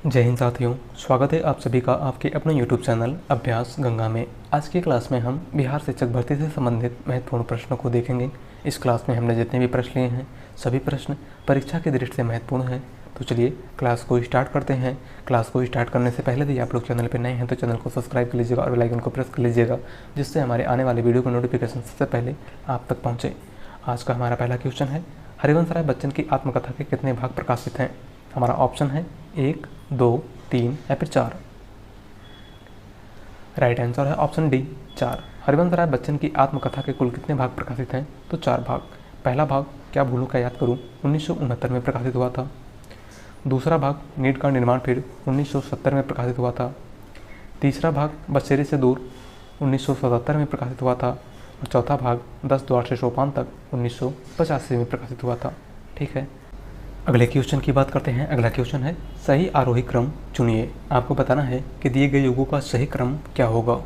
जय हिंद साथियों, स्वागत है आप सभी का आपके अपने YouTube चैनल अभ्यास गंगा में। आज की क्लास में हम बिहार शिक्षक भर्ती से संबंधित महत्वपूर्ण प्रश्नों को देखेंगे। इस क्लास में हमने जितने भी प्रश्न लिए हैं सभी प्रश्न परीक्षा की दृष्टि से महत्वपूर्ण हैं। तो चलिए क्लास को स्टार्ट करते हैं। क्लास को स्टार्ट करने से पहले यदि आप लोग चैनल पर नए हैं तो चैनल को सब्सक्राइब कर लीजिएगा और बेल आइकन को प्रेस कर लीजिएगा, जिससे हमारे आने वाले वीडियो का नोटिफिकेशन सबसे पहले आप तक पहुँचे। आज का हमारा पहला क्वेश्चन है, हरिवंश राय बच्चन की आत्मकथा के कितने भाग प्रकाशित हैं? हमारा ऑप्शन है 1, 2, 3 या फिर 4। राइट आंसर है ऑप्शन डी 4। हरिवंश राय बच्चन की आत्मकथा के कुल कितने भाग प्रकाशित हैं? तो 4 भाग। पहला भाग क्या भूलूं क्या याद करूं 1969 में प्रकाशित हुआ था। दूसरा भाग नीट का निर्माण फिर 1970 में प्रकाशित हुआ था। तीसरा भाग बसेरे से दूर 1977 में प्रकाशित हुआ था। और चौथा भाग 10 द्वार से सोपान तक 1985 में प्रकाशित हुआ था। ठीक है, अगले क्वेश्चन की बात करते हैं। अगला क्वेश्चन है, सही आरोही क्रम चुनिए। आपको बताना है कि दिए गए युगों का सही क्रम क्या होगा।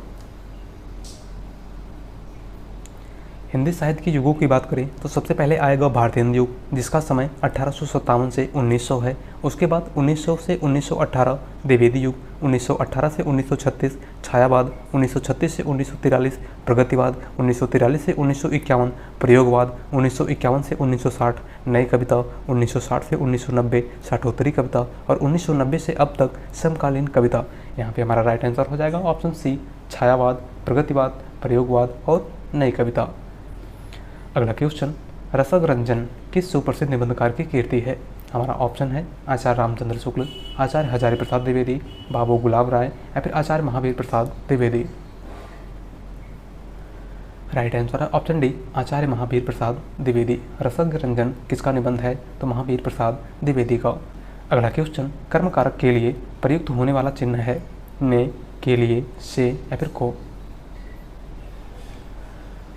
हिंदी साहित्य के युगों की बात करें तो सबसे पहले आएगा भारतीय हिंदी युग, जिसका समय 1857 से 1900 है। उसके बाद 1900 से 1918 द्विवेदी युग, 1918 से 1936 छायावाद, 1936 से 1943 प्रगतिवाद, 1943 से 1951 प्रयोगवाद, 1951 से 1960 नई कविता, 1960 से 1990 साठोत्तरी कविता और 1990 से अब तक समकालीन कविता। यहाँ पे हमारा राइट आंसर हो जाएगा ऑप्शन सी छायावाद, प्रगतिवाद, प्रयोगवाद और नई कविता। अगला क्वेश्चन, रसद रंजन किस सुप्रसिद्ध निबंधकार की कीर्ति है? हमारा ऑप्शन है आचार्य रामचंद्र शुक्ल, आचार्य हजारी प्रसाद द्विवेदी, बाबू गुलाब राय या फिर आचार्य महावीर प्रसाद द्विवेदी। राइट आंसर है ऑप्शन डी आचार्य महावीर प्रसाद द्विवेदी। रसद रंजन किसका निबंध है? तो महावीर प्रसाद द्विवेदी का। अगला क्वेश्चन, कर्म कारक के लिए प्रयुक्त होने वाला चिन्ह है ने, के लिए, से या फिर को।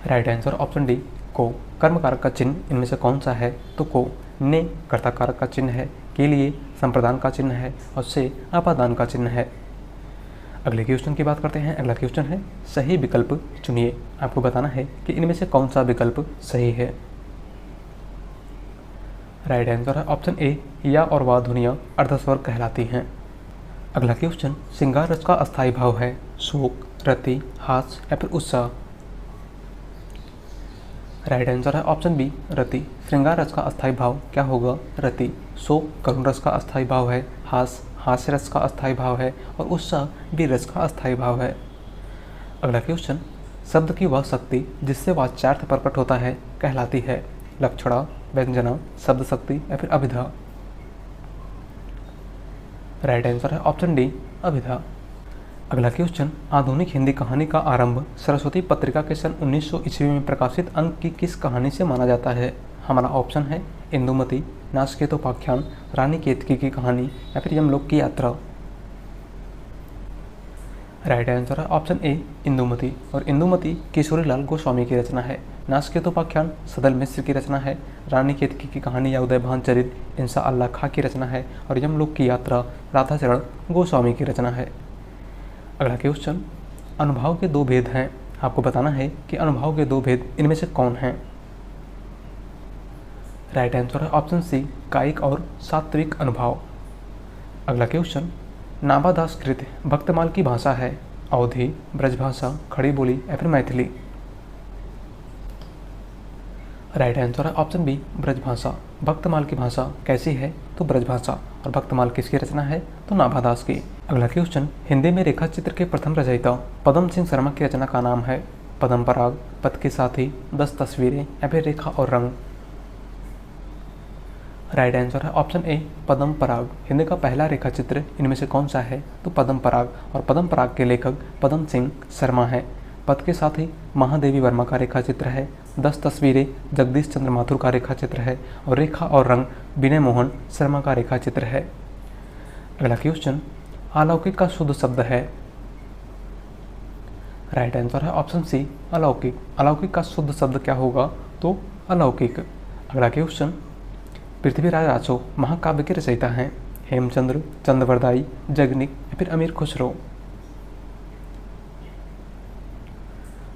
राइट आंसर ऑप्शन डी को। कर्म कारक का चिन्ह इनमें से कौन सा है? तो को। ने कर्ता कारक का चिन्ह है, के लिए संप्रदान का चिन्ह है और से अपादान का चिन्ह है। अगले क्वेश्चन की बात करते हैं। अगला क्वेश्चन है, सही विकल्प चुनिए। आपको बताना है कि इनमें से कौन सा विकल्प सही है। राइट आंसर है ऑप्शन ए या और वा ध्वनियाँ अर्धस्वर कहलाती हैं। अगला क्वेश्चन, श्रृंगार रस का अस्थायी भाव है शोक, रति, हास्य या फिर उत्साह। राइट आंसर है ऑप्शन बी रति। श्रृंगार रस का अस्थायी भाव क्या होगा? रति। शोक करुण रस का अस्थायी भाव है, हास्य रस का अस्थायी भाव है और उत्साह वीर रस का अस्थायी भाव है। अगला क्वेश्चन, शब्द की वह शक्ति जिससे वाच्यार्थ प्रकट होता है कहलाती है लक्षणा, व्यंजना, शब्द शक्ति या फिर अभिधा। राइट आंसर है ऑप्शन डी अभिधा। अगला क्वेश्चन, आधुनिक हिंदी कहानी का आरंभ सरस्वती पत्रिका के सन 1900 ईस्वी में प्रकाशित अंक की किस कहानी से माना जाता है? हमारा ऑप्शन है इंदुमती, नाचकेतोपाख्यान, रानी केतकी की कहानी या फिर यमलोक की यात्रा। राइट आंसर है ऑप्शन ए इंदुमती। और इंदुमती किशोरीलाल गोस्वामी की रचना है। नाचकेतोपाख्यान सदल मिश्र की रचना है। रानी केतकी की कहानी या उदयभान चरित इंसा अल्लाह खां की रचना है और यमलोक की यात्रा राधाचरण गोस्वामी की रचना है। अगला क्वेश्चन, अनुभाव के दो भेद हैं। आपको बताना है कि अनुभाव के दो भेद इनमें से कौन हैं। राइट आंसर है ऑप्शन सी कायिक और सात्विक अनुभाव। अगला क्वेश्चन, नाभादास कृत भक्तमाल की भाषा है अवधी, ब्रजभाषा, खड़ी बोली या फिर मैथिली। राइट आंसर है ऑप्शन बी ब्रजभाषा। भक्तमाल की भाषा कैसी है? तो ब्रजभाषा। और भक्तमाल किसकी रचना है? तो नाभादास की। अगला क्वेश्चन, हिंदी में रेखा चित्र के प्रथम रचयिता पदम सिंह शर्मा की रचना का नाम है पदम पराग, पद के साथी, 10 तस्वीरें या फिर रेखा और रंग। राइट आंसर है ऑप्शन ए पदम पराग। हिंदी का पहला रेखा चित्र इनमें से कौन सा है? तो पदम पराग। और पदम पराग के लेखक पदम सिंह शर्मा है। पद के साथ ही महादेवी वर्मा का रेखा चित्र है। 10 तस्वीरें जगदीश चंद्र माथुर का रेखा चित्र है और रेखा और रंग विनय मोहन शर्मा का रेखा चित्र है। अगला क्वेश्चन, अलौकिक का शुद्ध शब्द है। राइट आंसर है ऑप्शन सी अलौकिक। अलौकिक का शुद्ध शब्द क्या होगा? तो अलौकिक। अगला क्वेश्चन, पृथ्वीराज रासो महाकाव्य के रचयिता हैं हेमचंद्र, चंद्रवरदाई, जगनिक या फिर अमीर खुसरो।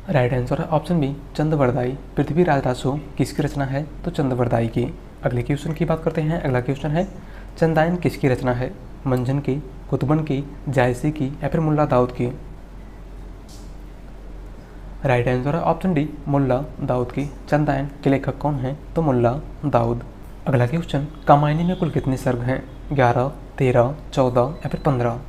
राइट आंसर है ऑप्शन बी चंद्रवरदाई। पृथ्वीराज रासो किसकी रचना है? तो चंद्रवरदाई की। अगले क्वेश्चन की बात करते हैं। अगला क्वेश्चन है, चंदायन किसकी रचना है? मंझन की, कुतुबन की, जायसी की या फिर मुल्ला दाऊद की? राइट आंसर है ऑप्शन डी, मुल्ला दाऊद की। चंदायन के लेखक कौन हैं? तो मुल्ला दाऊद। अगला क्वेश्चन, कामायनी में कुल कितने सर्ग हैं? 11, 13, 14 या फिर 15?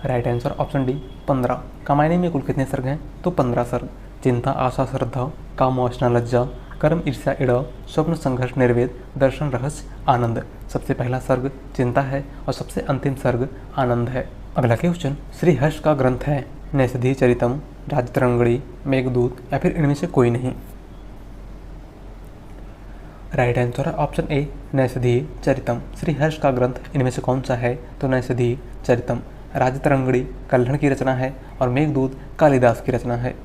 Right answer option D, 15। Kamayani में कुल कितने सर्ग हैं? तो 15 सर्ग। चिंता, आशा, श्रद्धा, काम, वासना, लज्जा, कर्म, ईर्ष्या, इड़ा, स्वप्न, संघर्ष, निर्वेद, दर्शन, रहस्य, आनंद। सबसे पहला सर्ग चिंता है और सबसे अंतिम सर्ग आनंद है। अगला क्वेश्चन, श्री हर्ष का ग्रंथ है नैषधीय चरितम, राजतरंगिणी, मेघदूत या फिर इनमें से कोई नहीं? राइट आंसर है ऑप्शन ए, नैषधीय चरितम। श्री हर्ष का ग्रंथ इनमें से कौन सा है? तो नैषधीय चरितम। राजतरंगिणी कल्हड़ की रचना है और मेघदूत कालिदास की रचना है।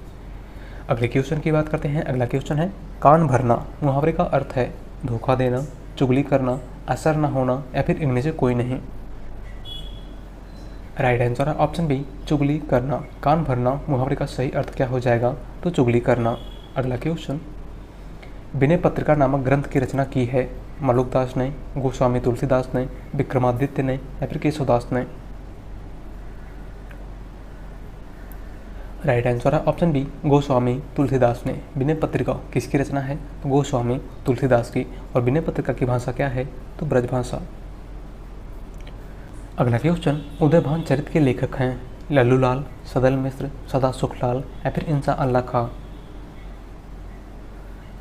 अगले क्वेश्चन की बात करते हैं। अगला क्वेश्चन है, कान भरना मुहावरे का अर्थ है धोखा देना, चुगली करना, असर न होना या फिर इनमें से कोई नहीं? राइट आंसर है ऑप्शन बी, चुगली करना। कान भरना मुहावरे का सही अर्थ क्या हो जाएगा? तो चुगली करना। अगला क्वेश्चन, विनय पत्रिका नामक ग्रंथ की रचना की है मलुकदास ने, गोस्वामी तुलसीदास ने, विक्रमादित्य ने या फिर केशवदास ने? राइट आंसर है ऑप्शन बी, गोस्वामी तुलसीदास ने। विनय पत्रिका किसकी रचना है? तो गोस्वामी तुलसीदास की। और विनय पत्रिका की भाषा क्या है? तो ब्रजभाषा। अगला क्वेश्चन, उदयभान चरित के लेखक हैं लल्लूलाल, सदल मिश्र, सदा सुखलाल या फिर इंसा अल्लाह खां?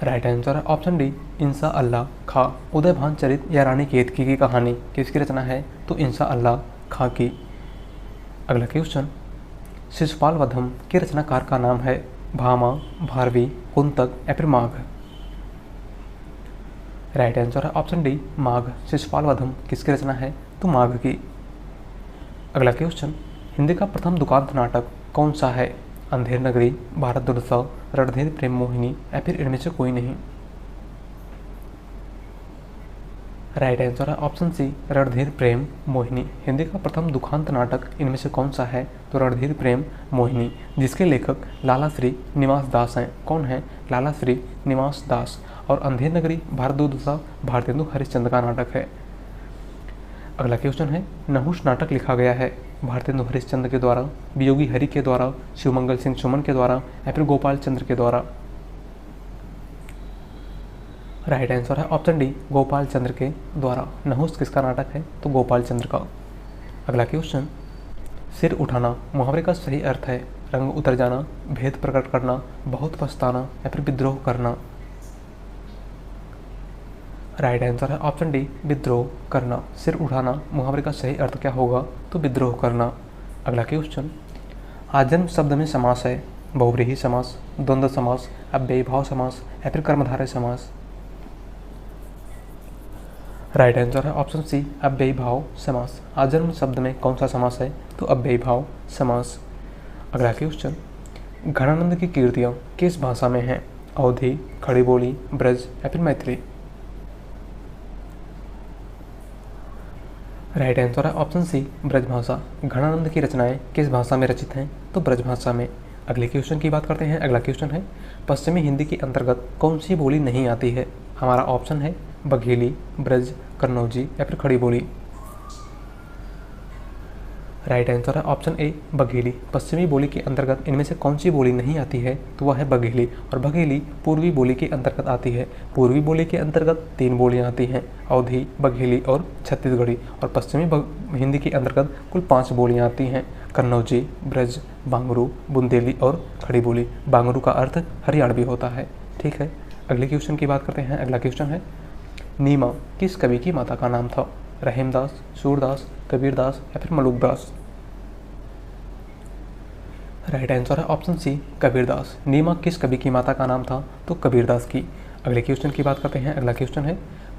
राइट आंसर है ऑप्शन डी, इंसा अल्लाह खां। उदयभान चरित या रानी केतकी की कहानी किसकी रचना है? तो इंसा अल्लाह खां की। अगला क्वेश्चन, शिशुपाल वधम के रचनाकार का नाम है भामा, भारवी, कुंतक या फिर माघ? राइट आंसर है ऑप्शन डी, माघ। शिशुपाल वधम किसकी रचना है? तो माघ की। अगला क्वेश्चन, हिंदी का प्रथम दुकांत नाटक कौन सा है? अंधेर नगरी, भारत दुर्सव, रणधीर प्रेम मोहिनी या फिर इनमें से कोई नहीं? राइट आंसर है ऑप्शन सी, रणधीर प्रेम मोहिनी। हिंदी का प्रथम दुखांत नाटक इनमें से कौन सा है? तो रणधीर प्रेम मोहिनी, जिसके लेखक लाला श्री निवास दास हैं। कौन है? लाला श्री निवास दास। और अंधेर नगरी, भारत दुर्सव, भारतेंदु हरिश्चंद्र का नाटक है। अगला क्वेश्चन है, नहुष नाटक लिखा गया है भारतेंदु हरिश्चंद्र के द्वारा, वियोगी हरि के द्वारा, शिवमंगल सिंह सुमन के द्वारा या फिर गोपाल चंद्र के द्वारा? राइट आंसर है ऑप्शन डी, गोपाल चंद्र के द्वारा। नहुष किसका नाटक है? तो गोपाल चंद्र का। अगला क्वेश्चन, सिर उठाना मुहावरे का सही अर्थ है रंग उतर जाना, भेद प्रकट करना, बहुत पछताना या फिर विद्रोह करना? राइट आंसर है ऑप्शन डी, विद्रोह करना। सिर उठाना मुहावरे का सही अर्थ क्या होगा? तो विद्रोह करना। अगला क्वेश्चन, आजन्म शब्द में समास है बहुव्रीहि समास, द्वंद्व समास, अव्ययीभाव समास या फिर कर्मधारय समास? राइट आंसर है ऑप्शन सी, अव्ययीभाव समास। आजन्म शब्द में कौन सा समास है? तो अव्ययीभाव समास। अगला क्वेश्चन, घनानंद की कीर्तियाँ किस भाषा में हैं? अवधी, खड़ी बोली, ब्रज या फिर मैथिली? राइट आंसर है ऑप्शन सी, ब्रजभाषा। घनानंद की रचनाएं किस भाषा में रचित हैं? तो ब्रजभाषा में। अगले क्वेश्चन की बात करते हैं। अगला क्वेश्चन है, पश्चिमी हिंदी के अंतर्गत कौन सी बोली नहीं आती है? हमारा ऑप्शन है बघेली, ब्रज, कन्नौजी या फिर खड़ी बोली? राइट आंसर है ऑप्शन ए, बघेली। पश्चिमी बोली के अंतर्गत इनमें से कौन सी बोली नहीं आती है? तो वह है बघेली। और बघेली पूर्वी बोली के अंतर्गत आती है। पूर्वी बोली के अंतर्गत 3 बोलियां आती हैं, अवधी, बघेली और छत्तीसगढ़ी। और पश्चिमी हिंदी के अंतर्गत कुल 5 बोलियां आती हैं, कन्नौजी, ब्रज, बांगरू, बुंदेली और खड़ी बोली। बांगरू का अर्थ हरियाणवी होता है। ठीक है, अगले क्वेश्चन की बात करते हैं। अगला क्वेश्चन है, नीमा किस कवि की माता का नाम था? रहीमदास, सूरदास, कबीरदास या फिर मलुकदास? राइट आंसर है ऑप्शन सी, कबीरदास। नीमा किस कवि की माता का नाम था? तो कबीरदास की। अगले क्वेश्चन की बात करते हैं। अगला क्वेश्चन है,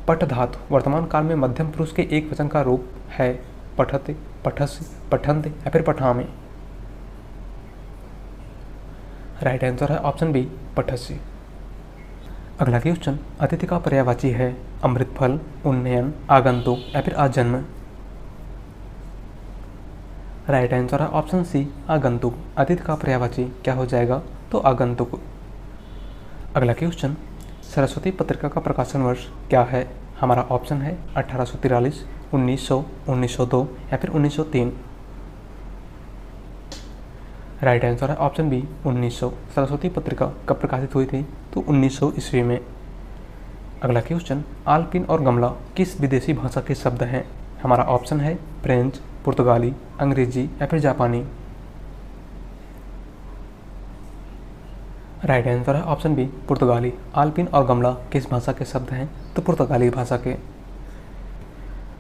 पठ धातु वर्तमान काल में मध्यम पुरुष के एक वचन का रूप है पठते, पठस्य, पठन्ते या फिर पठामे? राइट आंसर है ऑप्शन बी, पठस्य। अगला क्वेश्चन, अतिथि का पर्यायवाची है अमृतफल, उन्नयन, आगंतुक या फिर आजन्म? राइट आंसर है ऑप्शन सी, आगंतुक। अतिथि का पर्यायवाची क्या हो जाएगा? तो आगंतुक। अगला क्वेश्चन, सरस्वती पत्रिका का प्रकाशन वर्ष क्या है? हमारा ऑप्शन है 1843, 1900, 1902 या फिर 1903? राइट आंसर है ऑप्शन बी 1900। सरस्वती पत्रिका कब प्रकाशित हुई थी? तो 1900 ईस्वी में। अगला क्वेश्चन, आलपिन और गमला किस विदेशी भाषा के शब्द हैं? हमारा ऑप्शन है फ्रेंच, पुर्तगाली, अंग्रेजी या फिर जापानी। राइट आंसर है ऑप्शन बी पुर्तगाली। आलपिन और गमला किस भाषा के शब्द हैं? तो पुर्तगाली भाषा के।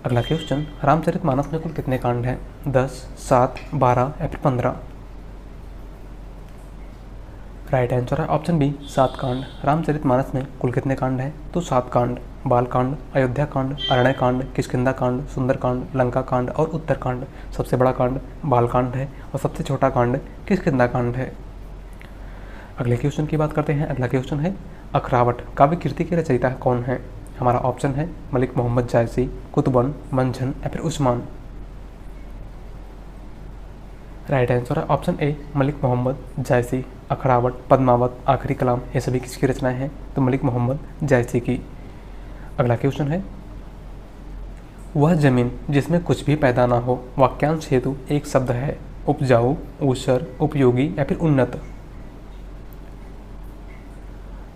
अगला क्वेश्चन, रामचरितमानस में कुल कितने कांड हैं? 10, 7, 12 या फिर 15? राइट आंसर है ऑप्शन बी 7 कांड। रामचरितमानस में कुल कितने कांड हैं? तो 7 कांड। बाल कांड, अयोध्या कांड, अरण्य कांड, किष्किंधा कांड, सुंदर कांड, लंका कांड और उत्तर कांड। सबसे बड़ा कांड बाल कांड है और सबसे छोटा कांड किष्किंधा कांड है। अगले क्वेश्चन की बात करते हैं। अगला क्वेश्चन है, अखरावट काव्य कृति के रचयिता कौन है? हमारा ऑप्शन है मलिक मोहम्मद जायसी, कुतुबन, मंझन या फिर उस्मान। राइट आंसर है ऑप्शन ए मलिक मोहम्मद जायसी। अखरावट, पद्मावत, आखिरी कलाम ये सभी किसकी रचनाएं हैं? तो मलिक मोहम्मद जायसी की। अगला क्वेश्चन है, वह जमीन जिसमें कुछ भी पैदा ना हो वाक्यांश हेतु एक शब्द है? उपजाऊ, ऊसर, उपयोगी या फिर उन्नत?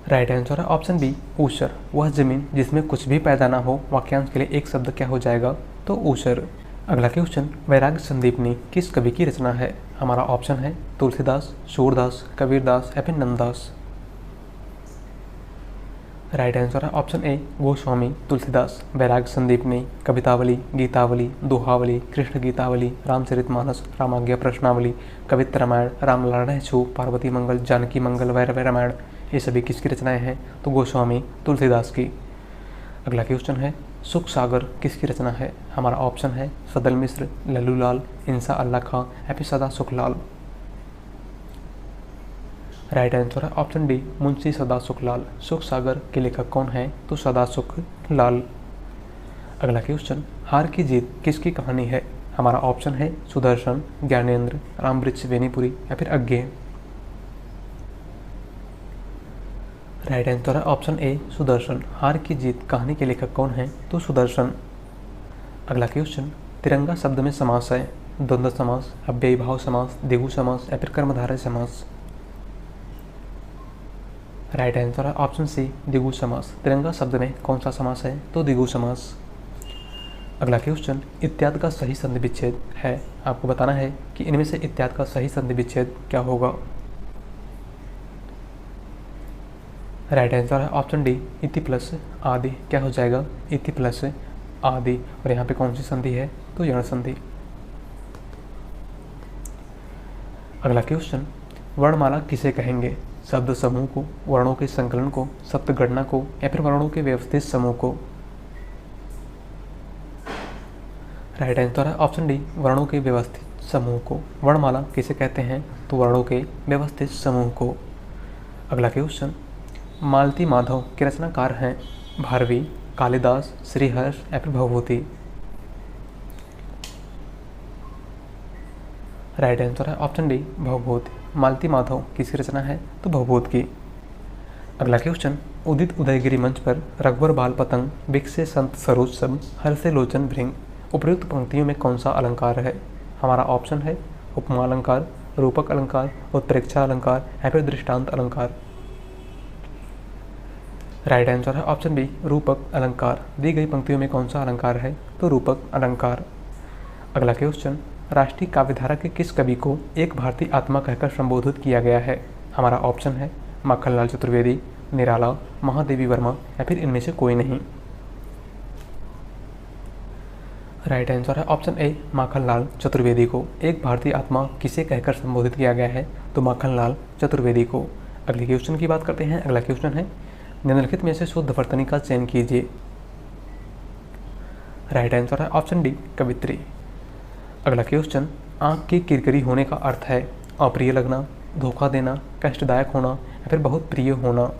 राइट आंसर है ऑप्शन बी ऊसर। वह जमीन जिसमें कुछ भी पैदा ना हो वाक्यांश के लिए एक शब्द क्या हो जाएगा? तो ऊसर। अगला क्वेश्चन, वैराग्य संदीपनी किस कवि की रचना है? हमारा ऑप्शन है तुलसीदास, सूरदास, कबीरदास या फिर नंददास। राइट आंसर है ऑप्शन ए गोस्वामी तुलसीदास। वैराग्य संदीपनी, कवितावली, गीतावली, दोहावली, कृष्ण गीतावली, रामचरितमानस, रामाज्ञा प्रश्नावली, कवित्त रामायण, रामलला छू, पार्वती मंगल, जानकी मंगल, वैरव रामायण ये सभी किसकी रचनाएं हैं? तो गोस्वामी तुलसीदास की। अगला क्वेश्चन है, सुख सागर किसकी रचना है? हमारा ऑप्शन है सदल मिश्र, लल्लूलाल, इंसा अल्लाह खां या फिर सदा सुखलाल। राइट आंसर है ऑप्शन डी मुंशी सदा सुखलाल। सुख सागर के लेखक कौन है? तो सदा सुखलाल। अगला क्वेश्चन, हार की जीत किसकी कहानी है? हमारा ऑप्शन है सुदर्शन, ज्ञानेंद्र, रामवृक्ष वेनीपुरी या फिर अज्ञेय। राइट आंसर है ऑप्शन ए सुदर्शन। हार की जीत कहानी के लेखक कौन है? तो सुदर्शन। अगला क्वेश्चन, तिरंगा शब्द में समास है? द्वंद्व समास, अव्ययी भाव समास, द्विगु समास या फिर कर्मधारय समास? राइट आंसर है ऑप्शन सी द्विगु समास। तिरंगा शब्द में कौन सा समास है? तो द्विगु समास। अगला क्वेश्चन, इत्यादि का सही संधि विच्छेद है? आपको बताना है कि इनमें से इत्यादि का सही संधि विच्छेद क्या होगा। राइट आंसर है ऑप्शन डी इति प्लस आदि। क्या हो जाएगा? इति प्लस आदि। और यहाँ पे कौन सी संधि है? तो यण संधि। अगला क्वेश्चन, वर्णमाला किसे कहेंगे? शब्द समूह को, वर्णों के संकलन को, सप्तगणना को या फिर वर्णों के व्यवस्थित समूह को? राइट आंसर है ऑप्शन डी वर्णों के व्यवस्थित समूह को। वर्णमाला किसे कहते हैं? तो वर्णों के व्यवस्थित समूह को। अगला क्वेश्चन, मालती माधव के रचनाकार हैं? भारवी, कालिदास, श्रीहर्ष या फिर भवभूति? राइट आंसर है ऑप्शन डी भवभूति। मालती माधव किसकी रचना है? तो भवभूत की। अगला क्वेश्चन, उदित उदयगिरी मंच पर रघुवर बाल पतंग, बिकसे संत सरोज सब, हर से लोचन भृंग उपयुक्त पंक्तियों में कौन सा अलंकार है? हमारा ऑप्शन है उपमा अलंकार, रूपक अलंकार, उत्प्रेक्षा अलंकार या फिर दृष्टांत अलंकार? राइट आंसर है ऑप्शन बी रूपक अलंकार। दी गई पंक्तियों में कौन सा अलंकार है? तो रूपक अलंकार। अगला क्वेश्चन, राष्ट्रीय काव्यधारा के किस कवि को एक भारतीय आत्मा कहकर संबोधित किया गया है? हमारा ऑप्शन है माखनलाल चतुर्वेदी, निराला, महादेवी वर्मा या फिर इनमें से कोई नहीं? राइट आंसर है ऑप्शन ए माखनलाल चतुर्वेदी को। एक भारतीय आत्मा किसे कहकर संबोधित किया गया है? तो माखनलाल चतुर्वेदी को। अगले क्वेश्चन की बात करते हैं। अगला क्वेश्चन है, निम्नलिखित में से शुद्ध वर्तनी का चयन कीजिए। राइट आंसर है ऑप्शन डी कवित्री। अगला क्वेश्चन, आंख की किरकिरी होने का अर्थ है? अप्रिय लगना, धोखा देना, कष्टदायक होना या फिर बहुत प्रिय होना?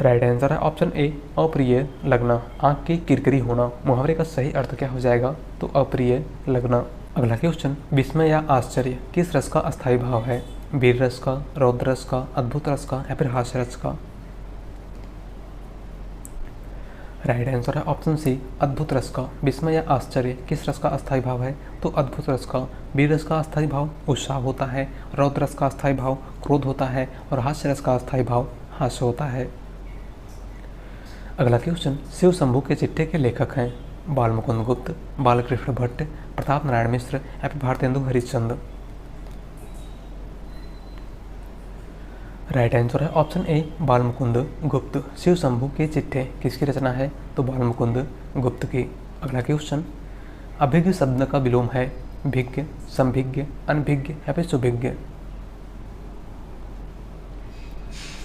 राइट आंसर है ऑप्शन ए अप्रिय लगना। आंख की किरकिरी होना मुहावरे का सही अर्थ क्या हो जाएगा? तो अप्रिय लगना। अगला क्वेश्चन, विस्मय या आश्चर्य किस रस का अस्थायी भाव है? वीर रस का, रौद्र रस का, अद्भुत रस का या फिर हास्य रस का? राइट आंसर है ऑप्शन सी, अद्भुत रस का। विस्मय या आश्चर्य किस रस का अस्थायी भाव है? तो अद्भुत रस का। वीर रस का अस्थायी भाव उत्साह होता है, रौद्र रस का अस्थायी भाव क्रोध होता है और हास्य रस का अस्थायी भाव हास्य होता है। अगला क्वेश्चन, शिव शंभू के चिट्ठे के लेखक हैं बाल मुकुंद गुप्त, बालकृष्ण भट्ट, प्रताप नारायण मिश्र या फिर भारतेंदु हरिश्चंद्र? राइट आंसर है ऑप्शन ए, बाल मुकुंद गुप्त। शिव शंभू के चिट्ठे किसकी रचना है? तो बाल मुकुंद गुप्त की। अगला क्वेश्चन, अभिज्ञ शब्द का विलोम है भिज्ञ, संभिज्ञ, अनभिज्ञ या फिर सुभिज्ञ?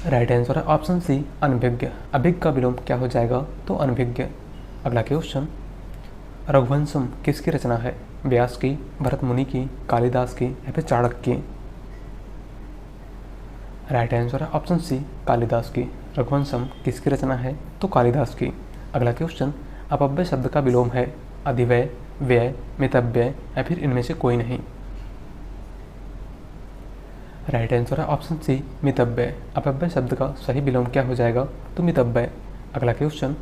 राइट आंसर है ऑप्शन सी, अनभिज्ञ। अभिज्ञ का विलोम क्या हो जाएगा? तो अनभिज्ञ। अगला क्वेश्चन, रघुवंशम किसकी रचना है? व्यास की, भरत मुनि की, कालिदास की या फिर चाणक्य की? राइट आंसर है ऑप्शन सी, कालिदास की। रघुवंशम किसकी रचना है? तो कालिदास की। अगला क्वेश्चन, अपव्यय शब्द का विलोम है अधिव्यय, व्यय, मितव्यय या फिर इनमें से कोई नहीं? राइट आंसर है ऑप्शन सी, मितव्यय। अपव्यय शब्द का सही विलोम क्या हो जाएगा? तो मितव्यय। अगला क्वेश्चन,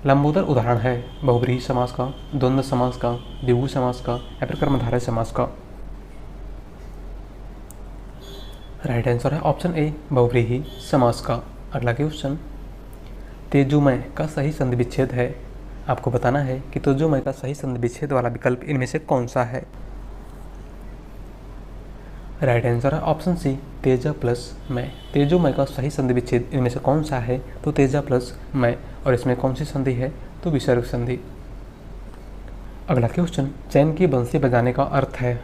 लंबोदर उदाहरण है बहुव्रीहि समास का, द्वंद्व समास का, द्विगु समास का या फिर कर्मधारय समास का? राइट आंसर है ऑप्शन ए, बहुव्रीहि समास का। अगला क्वेश्चन, तेजोमय का सही संधि विच्छेद है। आपको बताना है कि तेजोमय का सही संधि विच्छेद वाला विकल्प इनमें से कौन सा है? राइट आंसर है ऑप्शन सी, तेजा प्लस मय। तेजोमय का सही संधि विच्छेद इनमें से कौन सा है? तो तेजा प्लस मय। और इसमें कौन सी संधि है? तो विसर्ग संधि। अगला क्वेश्चन, चैन की बंसी बजाने का अर्थ है?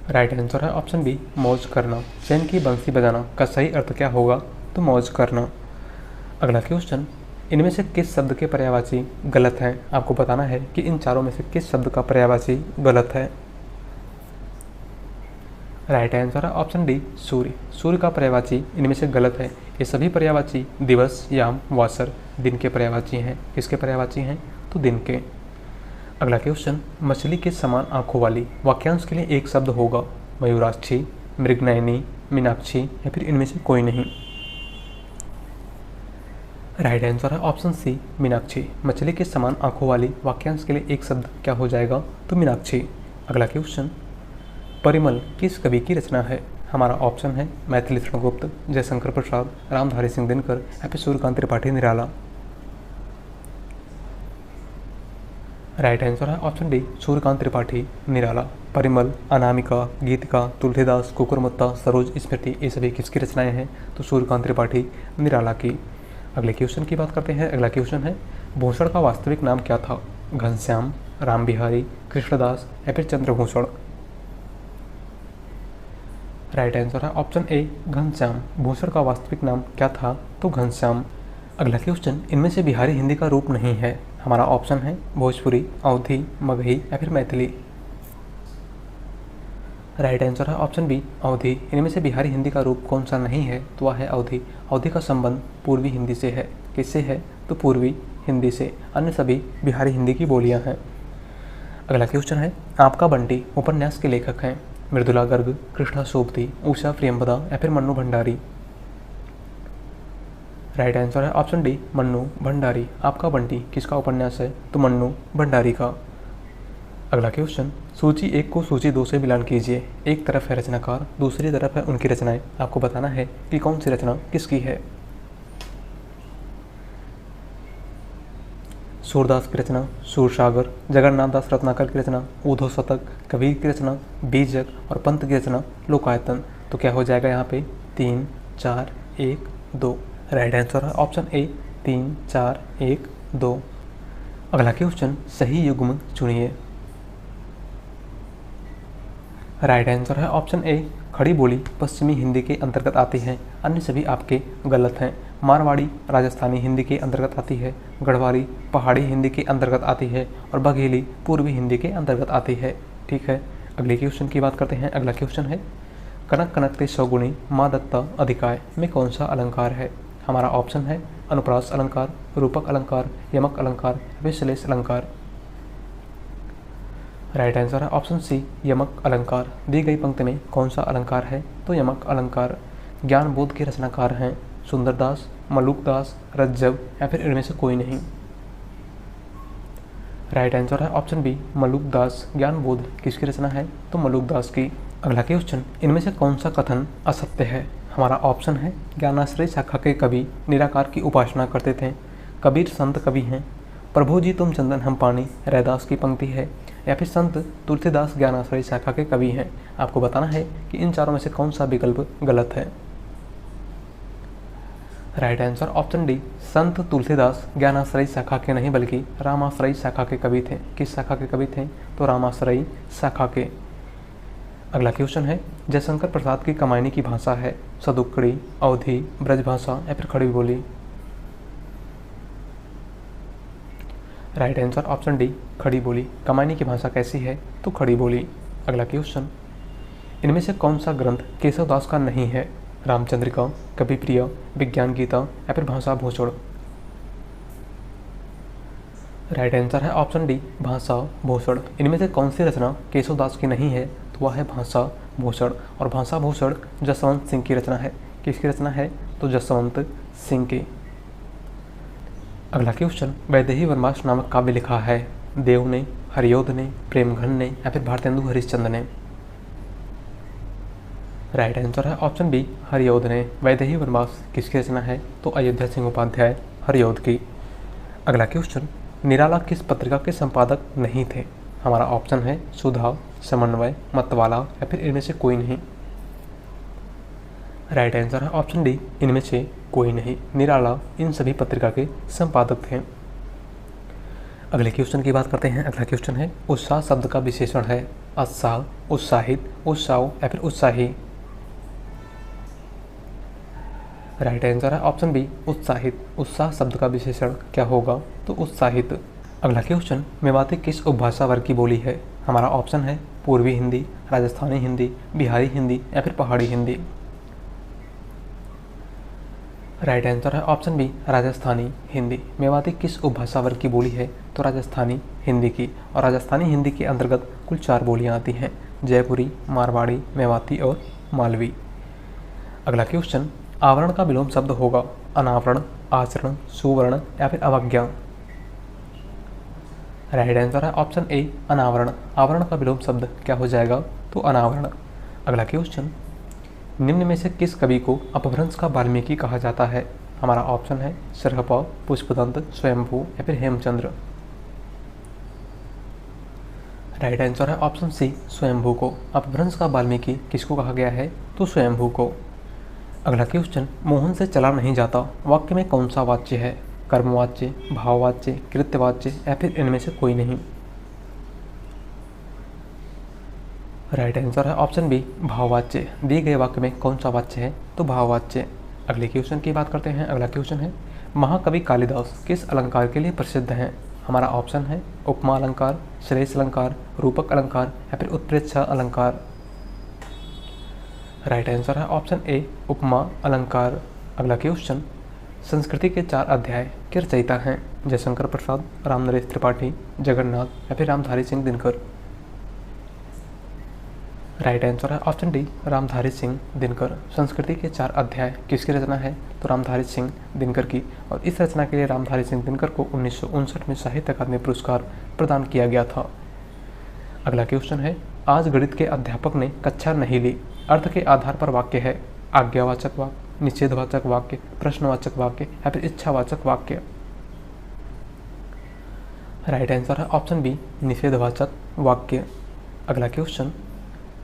राइट आंसर है ऑप्शन बी, मौज करना। चैन की बंसी बजाना का सही अर्थ क्या होगा? तो मौज करना। अगला क्वेश्चन, इनमें से किस शब्द के पर्यायवाची गलत हैं? आपको बताना है कि इन चारों में से किस शब्द का पर्यायवाची गलत है। राइट आंसर है ऑप्शन डी, सूर्य। सूर्य का पर्यायवाची इनमें से गलत है। ये सभी पर्यायवाची दिवस, याम, वासर, दिन के पर्यायवाची हैं। किसके पर्यायवाची हैं? तो दिन के। अगला क्वेश्चन, मछली के समान आंखों वाली वाक्यांश के लिए एक शब्द होगा मयूराक्षी, मृगनयनी, मीनाक्षी या फिर इनमें से कोई नहीं? राइट आंसर है ऑप्शन सी, मीनाक्षी। मछली के समान आंखों वाली वाक्यांश के लिए एक शब्द क्या हो जाएगा? तो मीनाक्षी। अगला क्वेश्चन, परिमल किस कवि की रचना है? हमारा ऑप्शन है मैथिली शरण गुप्त, जयशंकर प्रसाद, रामधारी सिंह दिनकर या फिर सूर्यकांत त्रिपाठी निराला? राइट आंसर है ऑप्शन डी, सूर्यकांत त्रिपाठी निराला। परिमल, अनामिका, गीतिका, तुलसीदास, कुकुरमुत्ता, सरोज स्मृति, ये सभी किसकी रचनाएं हैं? तो सूर्यकांत त्रिपाठी निराला की। अगले क्वेश्चन की बात करते हैं। अगला क्वेश्चन है, भूषण का वास्तविक नाम क्या था? घनश्याम, राम बिहारी, कृष्णदास या फिर चंद्रभूषण? राइट आंसर है ऑप्शन ए, घनश्याम। भूषण का वास्तविक नाम क्या था? तो घनश्याम। अगला क्वेश्चन, इनमें से बिहारी हिंदी का रूप नहीं है। हमारा ऑप्शन है भोजपुरी, अवधी, मगही या फिर मैथिली? राइट आंसर है ऑप्शन बी, अवधी। इनमें से बिहारी हिंदी का रूप कौन सा नहीं है? तो वह है अवधी। अवधी का संबंध पूर्वी हिंदी से है। किससे है? तो पूर्वी हिंदी से। अन्य सभी बिहारी हिंदी की बोलियां हैं। अगला क्वेश्चन है, आपका बंटी उपन्यास के लेखक हैं मृदुला गर्ग, कृष्णा सोबती, उषा प्रियंवदा या फिर मन्नू भंडारी? राइट आंसर है ऑप्शन डी, मन्नू भंडारी। आपका बंटी किसका उपन्यास है? तो मन्नू भंडारी का। अगला क्वेश्चन, सूची 1 को सूची 2 से मिलान कीजिए। एक तरफ है रचनाकार, दूसरी तरफ है उनकी रचनाएं। आपको बताना है कि कौन सी रचना किसकी है। सूरदास की रचना सूरसागर, जगन्नाथ दास रत्नाकर की रचना ऊधव शतक, कबीर की रचना बीजक और पंत की रचना लोकायतन। तो क्या हो जाएगा यहाँ पे? 3, 4, 1, 2। राइट आंसर है ऑप्शन ए, 3, 4, 1, 2। अगला क्वेश्चन, सही युग्म चुनिए। राइट आंसर है ऑप्शन ए, खड़ी बोली पश्चिमी हिंदी के अंतर्गत आती है। अन्य सभी आपके गलत हैं। मारवाड़ी राजस्थानी हिंदी के अंतर्गत आती है, गढ़वाली पहाड़ी हिंदी के अंतर्गत आती है और बघेली पूर्वी हिंदी के अंतर्गत आती है। ठीक है, अगले क्वेश्चन की बात करते हैं। अगला क्वेश्चन है, कनक कनकते सौगुणी माँ दत्ता अधिकाय में कौन सा अलंकार है? हमारा ऑप्शन है अनुप्रास अलंकार, रूपक अलंकार, यमक अलंकार, विश्लेष अलंकार? राइट आंसर है ऑप्शन सी, यमक अलंकार। दी गई पंक्ति में कौन सा अलंकार है? तो यमक अलंकार। ज्ञान बोध के रचनाकार हैं सुंदरदास, मलुकदास, रज्जब या फिर इनमें से कोई नहीं। राइट आंसर है ऑप्शन बी, मलुकदास। ज्ञान बोध किसकी रचना है? तो मलुकदास की। अगला क्वेश्चन, इनमें से कौन सा कथन असत्य है? हमारा ऑप्शन है ज्ञानाश्रय शाखा के कवि निराकार की उपासना करते थे, कबीर संत कवि हैं, प्रभु जी तुम चंदन हम पानी रैदास की पंक्ति है, या फिर संत तुलसीदास ज्ञानाश्रय शाखा के कवि हैं। आपको बताना है कि इन चारों में से कौन सा विकल्प गलत है। राइट आंसर ऑप्शन डी, संत तुलसीदास ज्ञानाश्रय शाखा के नहीं बल्कि रामाश्रय शाखा के कवि थे। किस शाखा के कवि थे? तो रामाश्रय शाखा के। अगला क्वेश्चन है, जयशंकर प्रसाद की कमायनी की भाषा है सदुक्कड़ी, अवधी, ब्रजभाषा या फिर खड़ी बोली? राइट आंसर ऑप्शन डी, खड़ी बोली। कमायनी की भाषा कैसी है? तो खड़ी बोली। अगला क्वेश्चन, इनमें से कौन सा ग्रंथ केशवदास का नहीं है? रामचंद्रिका, कविप्रिय, विज्ञान गीता या फिर भाषा भूषण? राइट आंसर है ऑप्शन डी, भाषा भूषण। इनमें से कौन सी रचना केशवदास की नहीं है? तो वह है भाषा भूषण। और भाषा भूषण जसवंत सिंह की रचना है। किसकी रचना है? तो जसवंत सिंह की। अगला क्वेश्चन, वैदेही वनवास नामक काव्य लिखा है देव ने, हरियोध ने, प्रेमघन ने या फिर भारतेंदु हरिश्चंद्र ने? राइट आंसर है ऑप्शन बी, हरियोध ने। वैदेही वनवास किसकी रचना है? तो अयोध्या सिंह उपाध्याय, हरियोध की। अगला क्वेश्चन, निराला किस पत्रिका के संपादक नहीं थे? हमारा ऑप्शन है सुधा, समन्वय, मतवाला या फिर इनमें से कोई नहीं। राइट आंसर है ऑप्शन डी, इनमें से कोई नहीं। निराला इन सभी पत्रिका के संपादक थे। अगले क्वेश्चन की बात करते हैं। अगला क्वेश्चन है, उत्साह शब्द का विशेषण है उत्साह, उत्साहित, उत्साह या फिर उत्साही? राइट आंसर है ऑप्शन बी, उत्साहित। उत्साह शब्द का विशेषण क्या होगा? तो उत्साहित। अगला क्वेश्चन, मेवाती किस उपभाषा वर्ग की बोली है? हमारा ऑप्शन है पूर्वी हिंदी, राजस्थानी हिंदी, बिहारी हिंदी या फिर पहाड़ी हिंदी? राइट आंसर है ऑप्शन बी, राजस्थानी हिंदी। मेवाती किस उपभाषा वर्ग की बोली है? तो राजस्थानी हिंदी की। और राजस्थानी हिंदी के अंतर्गत कुल 4 बोलियां आती हैं, जयपुरी, मारवाड़ी, मेवाती और मालवी। अगला क्वेश्चन, आवरण का विलोम शब्द होगा अनावरण, आचरण, सुवर्ण या फिर अवज्ञा? राइट आंसर है ऑप्शन ए, अनावरण। आवरण का विलोम शब्द क्या हो जाएगा? तो अनावरण। अगला क्वेश्चन, निम्न में से किस कवि को अपभ्रंश का वाल्मीकि कहा जाता है? हमारा ऑप्शन है सरहपा, पुष्पदंत, स्वयंभू या फिर हेमचंद्र? राइट आंसर है ऑप्शन सी, स्वयंभू को। अपभ्रंश का वाल्मीकि किसको कहा गया है? तो स्वयंभू को। अगला क्वेश्चन, मोहन से चला नहीं जाता वाक्य में कौन सा वाच्य है? कर्मवाच्य, भाववाच्य, कृत्यवाच्य या फिर इनमें से कोई नहीं? राइट आंसर है ऑप्शन बी, भाववाच्य। दिए गए वाक्य में कौन सा वाच्य है? तो भाववाच्य। अगले क्वेश्चन की बात करते हैं। अगला क्वेश्चन है, महाकवि कालिदास किस अलंकार के लिए प्रसिद्ध हैं? हमारा ऑप्शन है उपमा अलंकार, श्रेष्ठ अलंकार, रूपक अलंकार या फिर उत्प्रेक्षा अलंकार? राइट आंसर है ऑप्शन ए, उपमा अलंकार। अगला क्वेश्चन, संस्कृति के 4 अध्याय किस रचयिता हैं? जयशंकर प्रसाद, रामनरेश त्रिपाठी, जगन्नाथ या फिर रामधारी सिंह दिनकर? राइट आंसर है ऑप्शन डी, रामधारी सिंह दिनकर। संस्कृति के 4 अध्याय किसकी रचना है? तो रामधारी सिंह दिनकर की। और इस रचना के लिए रामधारी सिंह दिनकर को 1959 में साहित्य अकादमी पुरस्कार प्रदान किया गया था। अगला क्वेश्चन है, आज गणित के अध्यापक ने कक्षा नहीं ली अर्थ के आधार पर वाक्य है आज्ञावाचक वाक्य, निषेधवाचक वाक्य, प्रश्नवाचक वाक्य या फिर इच्छावाचक वाक्य? राइट आंसर है ऑप्शन बी, निषेधवाचक वाक्य। अगला क्वेश्चन,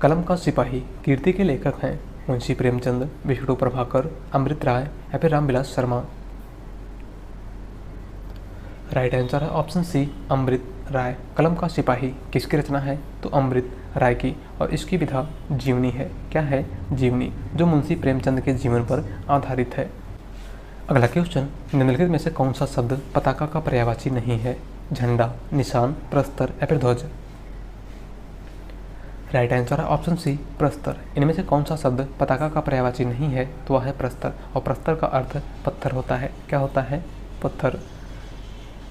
कलम का सिपाही कीर्ति के लेखक हैं मुंशी प्रेमचंद, विष्णु प्रभाकर, अमृत राय या फिर रामविलास शर्मा? राइट आंसर है ऑप्शन सी, अमृत राय। कलम का सिपाही किसकी रचना है? तो अमृत राय की। और इसकी विधा जीवनी है। क्या है? जीवनी, जो मुंशी प्रेमचंद के जीवन पर आधारित है। अगला क्वेश्चन, निम्नलिखित में से कौन सा शब्द पताका का पर्यायवाची नहीं है? झंडा, निशान, प्रस्तर या फिर ध्वज? राइट आंसर है ऑप्शन सी, प्रस्तर। इनमें से कौन सा शब्द पताका का पर्यायवाची नहीं है? तो वह है प्रस्तर। और प्रस्तर का अर्थ पत्थर होता है। क्या होता है? पत्थर।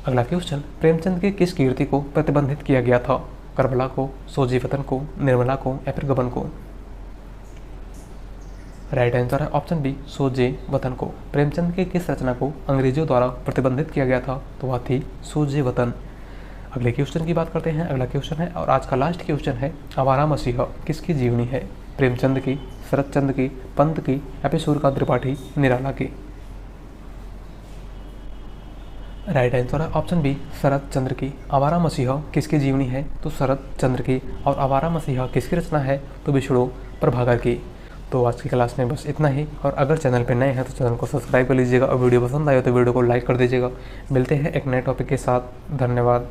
अगला क्वेश्चन, प्रेमचंद के किस कीर्ति को प्रतिबंधित किया गया था? करबला को, सोजीवतन को, निर्मला को या फिर गबन को? राइट आंसर है ऑप्शन बी, सोजे वतन को। प्रेमचंद की किस रचना को अंग्रेजों द्वारा प्रतिबंधित किया गया था? तो वह थी सोजे वतन। अगले क्वेश्चन की बात करते हैं। अगला क्वेश्चन है और आज का लास्ट क्वेश्चन है, आवारा मसीहा किसकी जीवनी है? प्रेमचंद की, शरतचंद्र की, पंत की या फिर सूर्यकांत त्रिपाठी निराला की? राइट आंसर है ऑप्शन बी, शरतचंद्र की। आवारा मसीहा किसकी जीवनी है? तो शरतचंद्र की। और आवारा मसीहा किसकी रचना है? तो विष्णु प्रभाकर की। तो आज की क्लास में बस इतना ही। और अगर चैनल पे नए हैं तो चैनल को सब्सक्राइब कर लीजिएगा और वीडियो पसंद आए तो वीडियो को लाइक कर दीजिएगा। मिलते हैं एक नए टॉपिक के साथ। धन्यवाद।